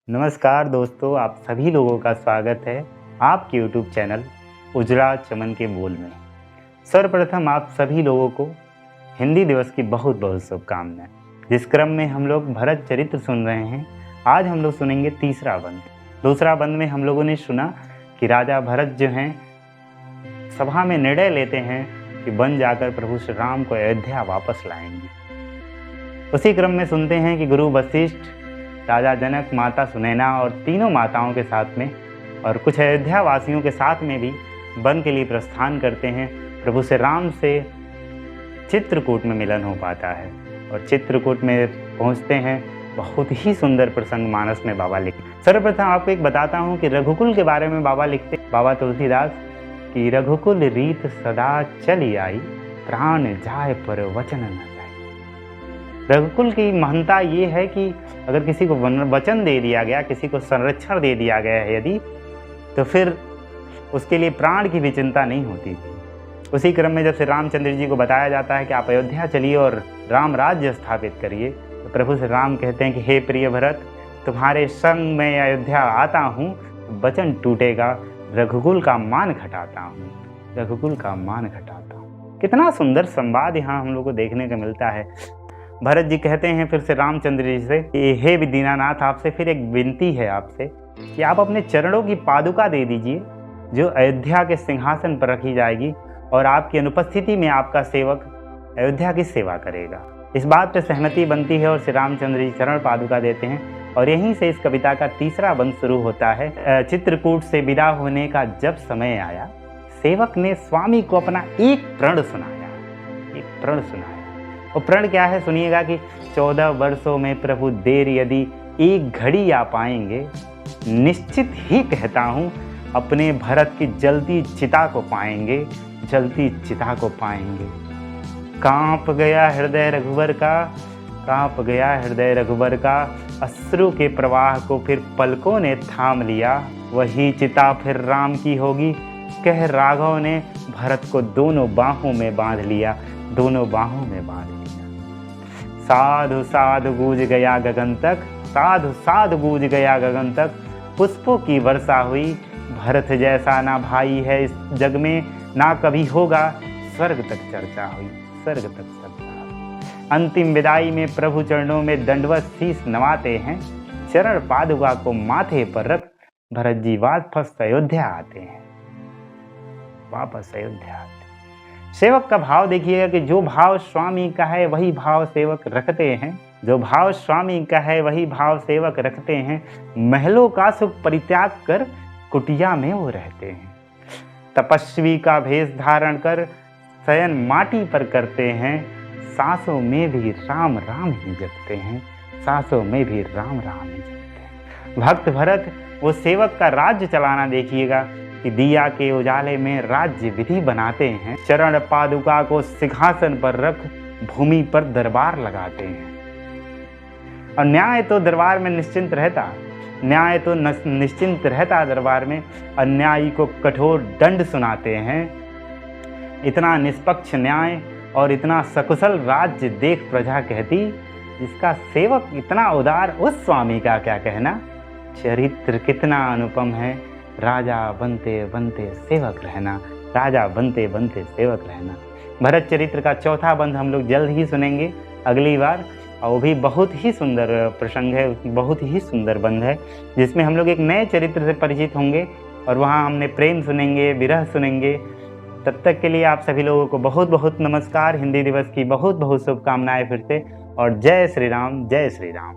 नमस्कार दोस्तों, आप सभी लोगों का स्वागत है आपके YouTube चैनल उजला चमन के बोल में। सर्वप्रथम आप सभी लोगों को हिंदी दिवस की बहुत बहुत शुभकामनाएं। जिस क्रम में हम लोग भरत चरित्र सुन रहे हैं, आज हम लोग सुनेंगे तीसरा बंद। दूसरा बंद में हम लोगों ने सुना कि राजा भरत जो हैं सभा में निर्णय लेते हैं कि वन जाकर प्रभु श्री राम को अयोध्या वापस लाएंगे। उसी क्रम में सुनते हैं कि गुरु वशिष्ठ, राजा जनक, माता सुनैना और तीनों माताओं के साथ में और कुछ अयोध्या वासियों के साथ में भी वन के लिए प्रस्थान करते हैं। प्रभु श्री राम से चित्रकूट में मिलन हो पाता है और चित्रकूट में पहुंचते हैं। बहुत ही सुंदर प्रसंग मानस में बाबा लिखते। सर्वप्रथम आपको एक बताता हूं कि रघुकुल के बारे में बाबा लिखते, बाबा तुलसीदास, कि रघुकुल रीत सदा चली आई, प्राण जाए पर वचन न जाए। रघुकुल की महत्ता ये है कि अगर किसी को वचन दे दिया गया, किसी को संरक्षण दे दिया गया है यदि, तो फिर उसके लिए प्राण की भी चिंता नहीं होती थी। उसी क्रम में जब श्री रामचंद्र जी को बताया जाता है कि आप अयोध्या चलिए और राम राज्य स्थापित करिए, तो प्रभु श्री राम कहते हैं कि हे प्रिय भरत, तुम्हारे संग में अयोध्या आता हूँ, वचन टूटेगा, रघुकुल का मान घटाता हूँ, रघुकुल का मान घटाता हूँ। कितना सुंदर संवाद यहाँ हम लोग को देखने को मिलता है। भरत जी कहते हैं फिर से रामचंद्र जी से कि हे दीनानाथ, आपसे फिर एक विनती है आपसे कि आप अपने चरणों की पादुका दे दीजिए जो अयोध्या के सिंहासन पर रखी जाएगी और आपकी अनुपस्थिति में आपका सेवक अयोध्या की सेवा करेगा। इस बात पर सहमति बनती है और श्री रामचंद्र जी चरण पादुका देते हैं और यहीं से इस कविता का तीसरा बंद शुरू होता है। चित्रकूट से विदा होने का जब समय आया, सेवक ने स्वामी को अपना एक प्रण सुनाया, एक प्रण सुनाया। वो प्रण क्या है सुनिएगा कि 14 वर्षों में प्रभु देर यदि एक घड़ी आ पाएंगे, निश्चित ही कहता हूँ अपने भरत की जलती चिता को पाएंगे, जलती चिता को पाएंगे। कांप गया हृदय रघुवर का, कांप गया हृदय रघुवर का, अश्रु के प्रवाह को फिर पलकों ने थाम लिया, वही चिता फिर राम की होगी, कह राघव ने भरत को दोनों बाहों में बांध लिया, दोनों बाहों में बांध लिया। साधु साधु गूंज गया गगन तक, साधु साधु गूंज गया गगन तक, पुष्पों की वर्षा हुई, भरत जैसा ना भाई है इस जग में, ना कभी होगा, स्वर्ग तक चर्चा हुई, स्वर्ग तक चर्चा हुई। अंतिम विदाई में प्रभु चरणों में दंडवत शीश नवाते हैं, चरण पादुका को माथे पर रख भरत जी वापस अयोध्या आते हैं, वापस अयोध्या आते हैं। सेवक का भाव देखिएगा कि जो भाव स्वामी का है वही भाव सेवक रखते हैं, जो भाव स्वामी का है वही भाव सेवक रखते हैं। महलों का सुख परित्याग कर कुटिया में वो रहते हैं, तपस्वी का भेष धारण कर शयन माटी पर करते हैं, सांसों में भी राम राम ही जपते हैं, सांसों में भी राम राम ही जपते हैं। भक्त भरत वो सेवक का राज्य चलाना देखिएगा कि दिया के उजाले में राज्य विधि बनाते हैं, चरण पादुका को सिंहासन पर रख भूमि पर दरबार लगाते हैं। और न्याय तो दरबार में निश्चिंत रहता, न्याय तो निश्चिंत रहता दरबार में, अन्यायी को कठोर दंड सुनाते हैं। इतना निष्पक्ष न्याय और इतना सकुशल राज्य देख प्रजा कहती, जिसका सेवक इतना उदार, उस स्वामी का क्या कहना। चरित्र कितना अनुपम है, राजा बनते बनते सेवक रहना, राजा बनते बनते सेवक रहना। भरत चरित्र का चौथा बंद हम लोग जल्द ही सुनेंगे अगली बार, और वो भी बहुत ही सुंदर प्रसंग है, बहुत ही सुंदर बंद है, जिसमें हम लोग एक नए चरित्र से परिचित होंगे और वहाँ हमने प्रेम सुनेंगे, विरह सुनेंगे। तब तक के लिए आप सभी लोगों को बहुत बहुत नमस्कार, हिंदी दिवस की बहुत बहुत शुभकामनाएं फिर से, और जय श्री राम, जय श्री राम।